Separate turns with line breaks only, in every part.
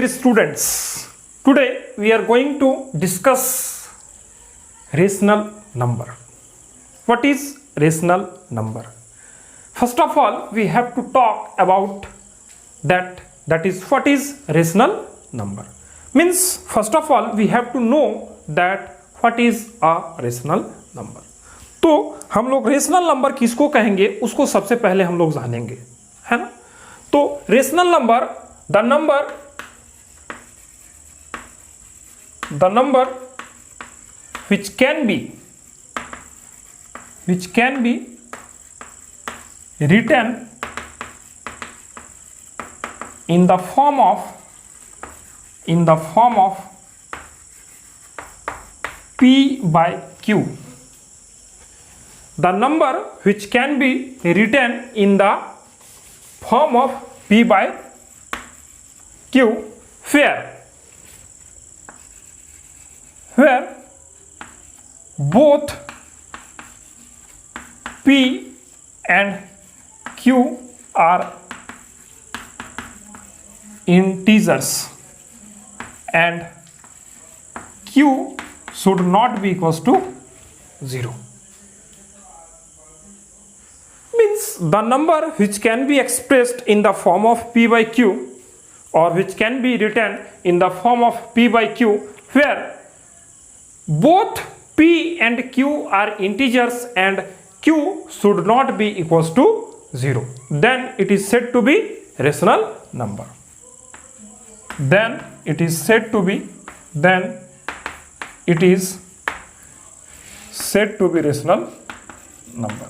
Dear students, today we are going to discuss rational number. What is rational number? First of all, we have to talk about that is what is rational number. Means first of all we have to know that what is a rational number. तो हम लोग rational number किसको कहेंगे उसको सबसे पहले हम लोग जानेंगे, है ना। तो rational number the number which can be written in the form of P by Q. The number which can be written in the form of P by Q where both P and Q are integers and Q should not be equals to 0. Means the number which can be expressed in the form of P by Q or which can be written in the form of P by Q where both P and Q are integers and Q should not be equals to 0, then it is said to be rational number. Then it is said to be rational number.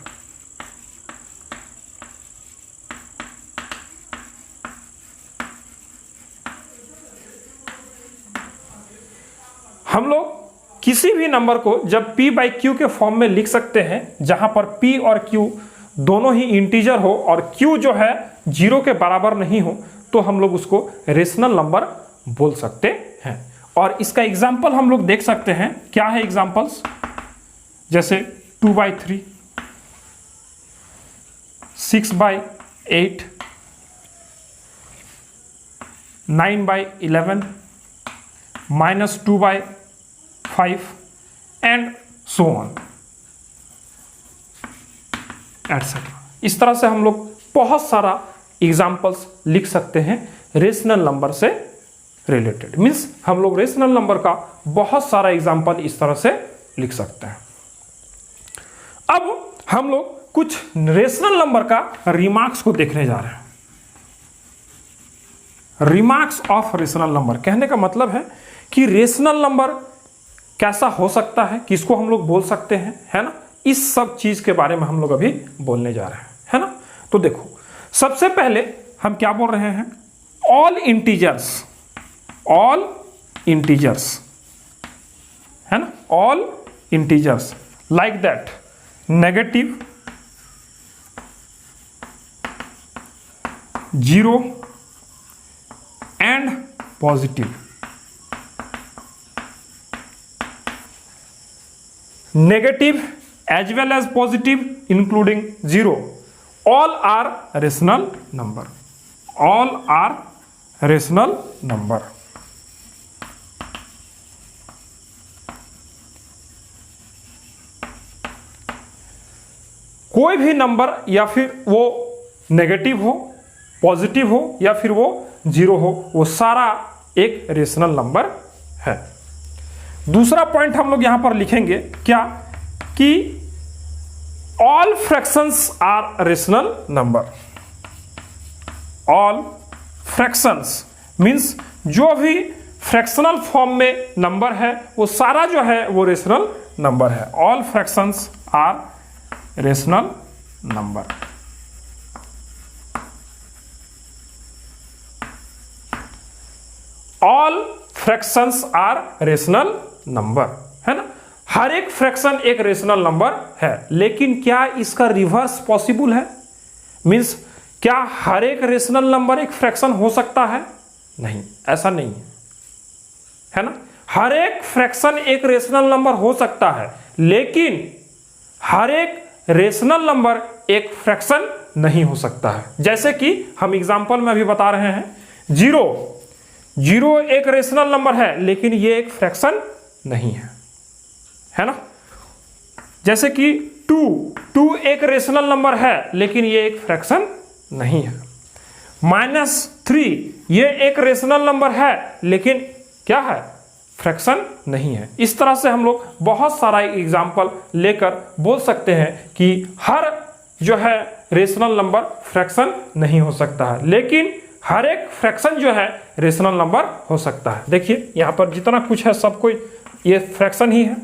हम लोग किसी भी number को जब P by Q के form में लिख सकते हैं जहां पर P और Q दोनों ही इंटीजर हो और Q जो है 0 के बराबर नहीं हो तो हम लोग उसको रेशनल नंबर बोल सकते हैं। और इसका एग्जाम्पल हम लोग देख सकते हैं। क्या है एग्जाम्पल्स? जैसे 2/3, 6/8, 9/11, -2/5 एंड सो ऑन एटसेट्रा। इस तरह से हम लोग बहुत सारा एग्जाम्पल्स लिख सकते हैं रेशनल नंबर से रिलेटेड। मीन्स हम लोग रेशनल नंबर का बहुत सारा एग्जाम्पल इस तरह से लिख सकते हैं। अब हम लोग कुछ रेशनल नंबर का रिमार्क्स को देखने जा रहे हैं। रिमार्क्स ऑफ रेशनल नंबर कहने का मतलब है कि रेशनल नंबर कैसा हो सकता है, किसको हम लोग बोल सकते हैं, है ना। इस सब चीज के बारे में हम लोग अभी बोलने जा रहे हैं, है ना। तो देखो सबसे पहले हम क्या बोल रहे हैं, ऑल इंटीजर्स, है ना, all integers like that negative, 0 and positive. Negative as well as positive including 0, all are rational number. All are rational number. कोई भी नंबर या फिर वो नेगेटिव हो, पॉजिटिव हो या फिर वो 0 हो, वो सारा एक रेशनल नंबर है। दूसरा पॉइंट हम लोग यहां पर लिखेंगे क्या, कि all fractions are rational number. All fractions means जो भी फ्रैक्शनल फॉर्म में नंबर है वो सारा जो है वो रेशनल नंबर है। All fractions are rational number. All fractions are rational number, है ना। हर एक फ्रैक्शन एक रेशनल नंबर है, लेकिन क्या इसका रिवर्स पॉसिबल है? मींस क्या हर एक रेशनल नंबर एक फ्रैक्शन हो सकता है? नहीं, ऐसा नहीं है ना। हर एक फ्रैक्शन एक रेशनल नंबर हो सकता है, लेकिन हर एक रेशनल नंबर एक फ्रैक्शन नहीं हो सकता है। जैसे कि हम एग्जांपल में अभी बता रहे हैं 0 0 एक रेशनल नंबर है लेकिन ये एक फ्रैक्शन नहीं है ना। जैसे कि 2 एक रेशनल नंबर है लेकिन ये एक फ्रैक्शन नहीं है। -3 ये एक रेशनल नंबर है लेकिन क्या है, फ्रैक्शन नहीं है। इस तरह से हम लोग बहुत सारा एग्जाम्पल लेकर बोल सकते हैं कि हर जो है रेशनल नंबर फ्रैक्शन नहीं हो सकता है, लेकिन हर एक फ्रैक्शन जो है रेशनल नंबर हो सकता है। देखिए यहाँ पर जितना कुछ है सब कोई ये फ्रैक्शन ही है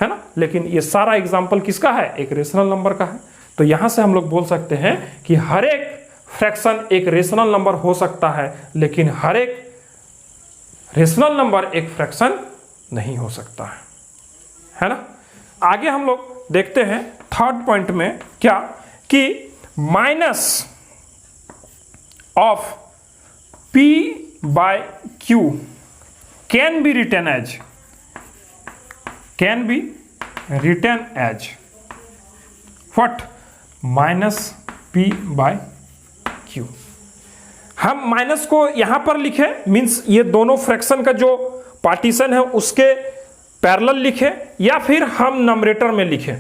ना, लेकिन ये सारा एग्जाम्पल किसका है, एक रेशनल नंबर का है। तो यहाँ से हम लोग बोल सकते हैं कि हर एक फ्रैक्शन एक रेशनल नंबर हो सकता है लेकिन हर एक रेशनल नंबर एक फ्रैक्शन नहीं हो सकता है ना। आगे हम लोग देखते हैं थर्ड पॉइंट में क्या, कि minus of p by q can be written as what, minus p by q। हम माइनस को यहां पर लिखे, मींस ये दोनों फ्रैक्शन का जो पार्टीशन है उसके पैरेलल लिखे, या फिर हम नंबरेटर में लिखे,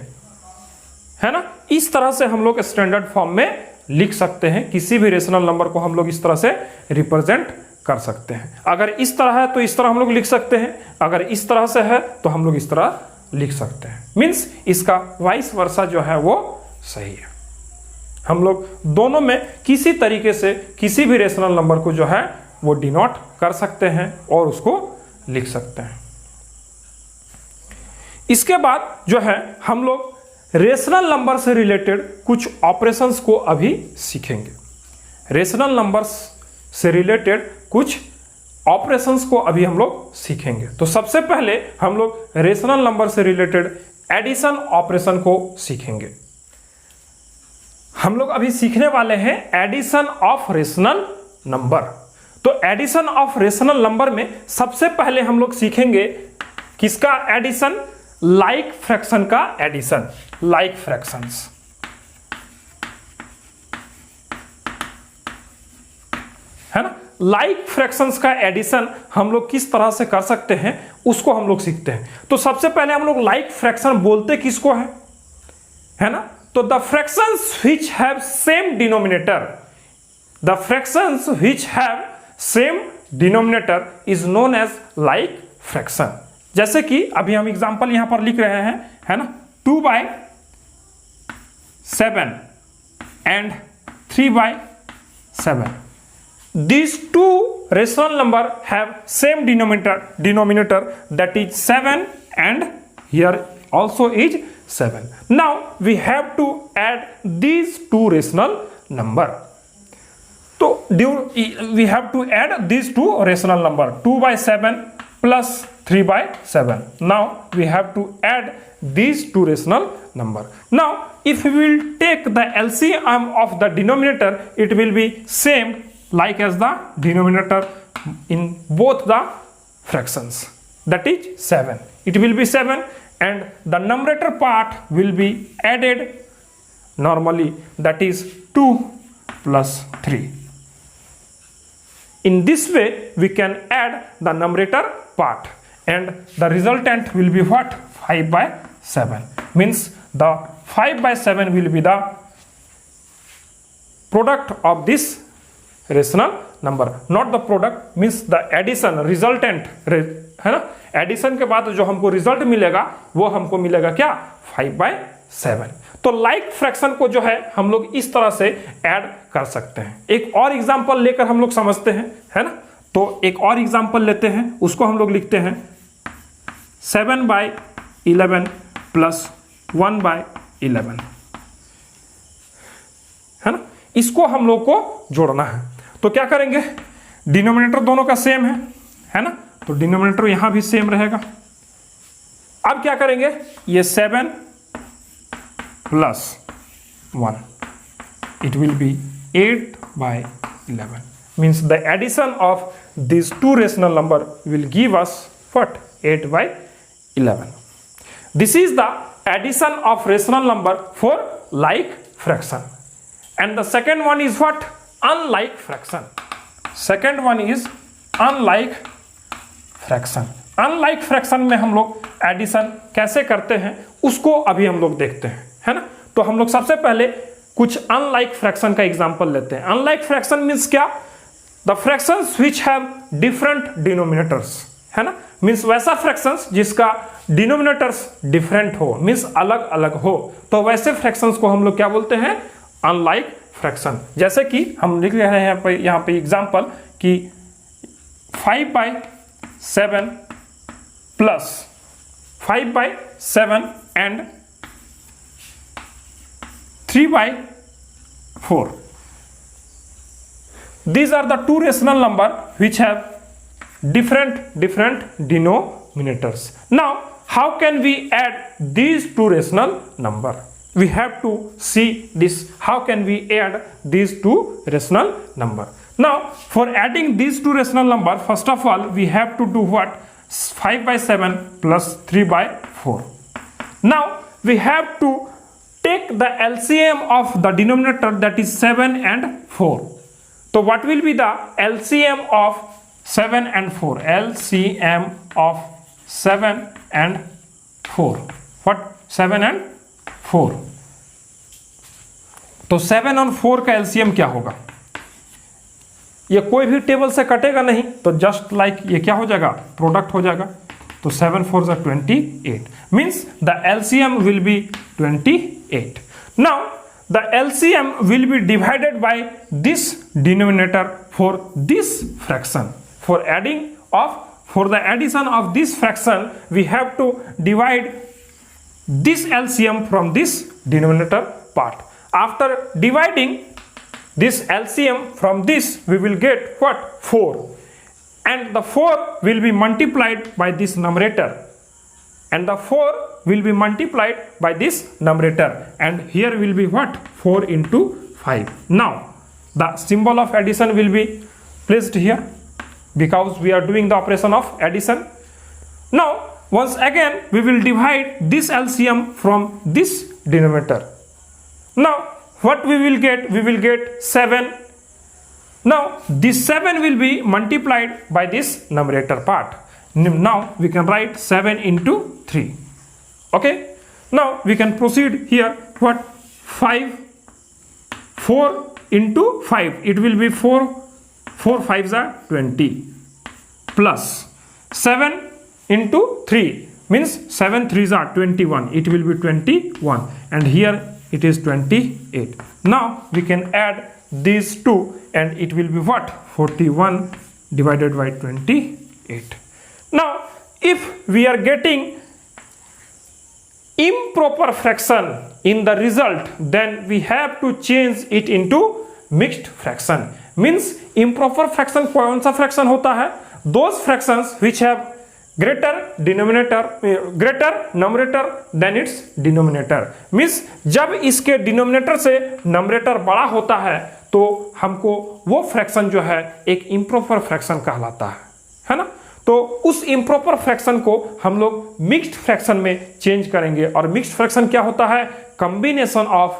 है ना। इस तरह से हम लोग स्टैंडर्ड फॉर्म में लिख सकते हैं। किसी भी रेशनल नंबर को हम लोग इस तरह से रिप्रेजेंट कर सकते हैं। अगर इस तरह है तो इस तरह हम लोग लिख सकते हैं, अगर इस तरह से है तो हम लोग इस तरह लिख सकते हैं। मींस इसका वाइस वर्सा जो है वो सही है। हम लोग दोनों में किसी तरीके से किसी भी रेशनल नंबर को जो है वो डिनोट कर सकते हैं और उसको लिख सकते हैं। इसके बाद जो है हम लोग रेशनल नंबर से रिलेटेड कुछ ऑपरेशंस को अभी सीखेंगे। रेशनल नंबर्स से रिलेटेड कुछ ऑपरेशंस को अभी हम लोग सीखेंगे। तो सबसे पहले हम लोग रेशनल नंबर से रिलेटेड एडिशन ऑपरेशन को सीखेंगे। हम लोग अभी सीखने वाले हैं एडिशन ऑफ रेशनल नंबर। तो एडिशन ऑफ रेशनल नंबर में सबसे पहले हम लोग सीखेंगे किसका एडिशन, लाइक फ्रैक्शन का एडिशन, लाइक फ्रैक्शंस, है ना। लाइक फ्रैक्शंस का एडिशन हम लोग किस तरह से कर सकते हैं उसको हम लोग सीखते हैं। तो सबसे पहले हम लोग लाइक फ्रैक्शन बोलते किसको है ना। तो the fractions which have same denominator, the fractions which have same denominator is known as like fraction. जैसे कि अभी हम एग्जांपल यहां पर लिख रहे हैं, है ना, 2/7 and 3/7। These two rational number have same denominator that is 7, and here also is 7. Now we have to add these two rational number. So we have to add these two rational number, 2/7 plus 3/7. Now we have to add these two rational number. Now if we will take the LCM of the denominator, it will be same like as the denominator in both the fractions, that is 7. It will be 7 and the numerator part will be added normally, that is 2 plus 3. In this way we can add the numerator part and the resultant will be what, 5/7. Means the 5/7 will be the product of this rational number, not the product, means the addition, resultant, है ना। Addition के बाद जो हमको result मिलेगा वो हमको मिलेगा क्या, 5/7। तो लाइक फ्रैक्शन को जो है हम लोग इस तरह से ऐड कर सकते हैं। एक और एग्जांपल लेकर हम लोग समझते हैं, है ना। तो एक और एग्जांपल लेते हैं, उसको हम लोग लिखते हैं 7/11 प्लस 1/11, है ना। इसको हम लोग को जोड़ना है। तो क्या करेंगे, डिनोमिनेटर दोनों का सेम है ना, तो डिनोमिनेटर यहां भी सेम रहेगा। अब क्या करेंगे, ये 7 plus 1, it will be 8/11, means the addition of this two rational number will give us what, 8/11. This is the addition of rational number for like fraction. And the second one is what, unlike fraction. Second one is unlike fraction. Unlike fraction में हम लोग addition कैसे करते हैं उसको अभी हम लोग देखते हैं, है ना। तो हम लोग सबसे पहले कुछ अनलाइक फ्रैक्शन का एग्जांपल लेते हैं। अनलाइक फ्रैक्शन मींस क्या? The fractions which have different denominators, है ना। मींस वैसा फ्रैक्शंस जिसका डिनोमिनेटर्स डिफरेंट हो, मींस अलग अलग हो, तो वैसे फ्रैक्शंस को हम लोग क्या बोलते हैं? Unlike fraction. जैसे कि हम लिख रहे हैं यहाँ पे एग्जांपल कि 5/7 plus 5/7 and 3/4. These are the two rational number which have different denominators. Now, how can we add these two rational number? We have to see this. How can we add these two rational number? Now, for adding these two rational number, first of all, we have to do what? 5/7 plus 3/4. Now, we have to take the LCM of the denominator, that is 7 and 4. So what will be the LCM of 7 and 4? LCM of 7 and 4. What? 7 and 4. तो 7 और 4 का LCM क्या होगा? ये कोई भी table से कटेगा नहीं, तो जस्ट लाइक ये क्या हो जाएगा? प्रोडक्ट हो जाएगा। तो 7 4 is 28. Means the LCM will be 28. Now the LCM will be divided by this denominator for this fraction. For the addition of this fraction, we have to divide this LCM from this denominator part. After dividing this LCM from this, we will get what? 4. And the 4 will be multiplied by this numerator, and the 4 will be multiplied by this numerator, and here will be what? 4 into 5. Now the symbol of addition will be placed here because we are doing the operation of addition. Now once again we will divide this LCM from this denominator. Now what we will get? We will get 7. Now this 7 will be multiplied by this numerator part. Now we can write 7 into 3. Okay. Now we can proceed here. What? 4 into 5. It will be 4. 4 5s are 20. Plus 7 into 3 means 7 3s are 21. It will be 21. And here it is 28. Now we can add these two, and it will be what? 41 divided by 28. Now if we are getting improper fraction in the result, then we have to change it into mixed fraction. Means improper fraction कौन सा fraction होता है? Those fractions which have greater numerator than its denominator. Means जब इसके denominator से numerator बड़ा होता है तो हमको वो फ्रैक्शन जो है एक इम्प्रॉपर फ्रैक्शन कहलाता है ना। तो उस इम्प्रॉपर फ्रैक्शन को हम लोग मिक्स्ड फ्रैक्शन में चेंज करेंगे, और मिक्स्ड फ्रैक्शन क्या होता है? Combination of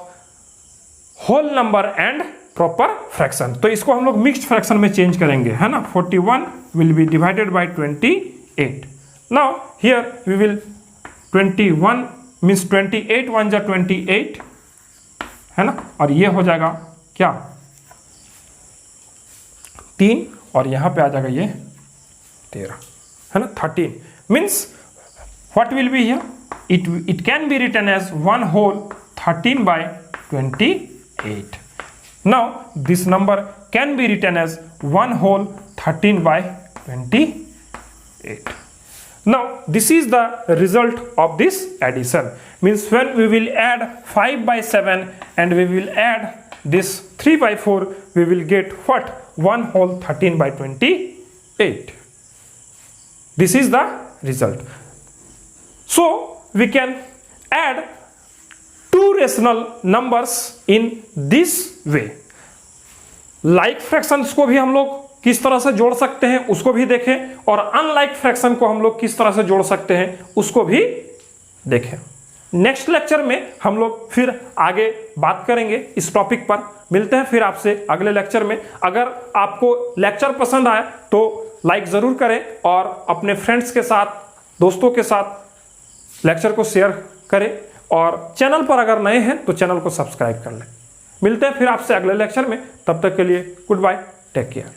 whole number and proper fraction. तो इसको हम लोग मिक्स्ड फ्रैक्शन में चेंज करेंगे, है ना। 41 will be divided by 28. Now here we will 21 means 28 1 जा 28, है ना। और ये हो जाएगा क्या? 3, और यहां पे आ जाएगा ये 13, है ना। 13 means what will be here? It can be written as 1 whole 13 by 28. Now this number can be written as 1 whole 13 by 28. Now this is the result of this addition. Means when we will add 5 by 7 and we will add this 3 by 4, we will get what? 1 whole 13 by 28. This is the result. So we can add two rational numbers in this way. Like fractions को भी हम लोग किस तरह से जोड़ सकते हैं उसको भी देखें, और अनलाइक फ्रैक्शन को हम लोग किस तरह से जोड़ सकते हैं उसको भी देखें। नेक्स्ट लेक्चर में हम लोग फिर आगे बात करेंगे इस टॉपिक पर। मिलते हैं फिर आपसे अगले लेक्चर में। अगर आपको लेक्चर पसंद आए तो लाइक ज़रूर करें और अपने फ्रेंड्स के साथ, दोस्तों के साथ लेक्चर को शेयर करें, और चैनल पर अगर नए हैं तो चैनल को सब्सक्राइब कर लें। मिलते हैं फिर आपसे अगले लेक्चर में। तब तक के लिए गुड बाय, टेक केयर।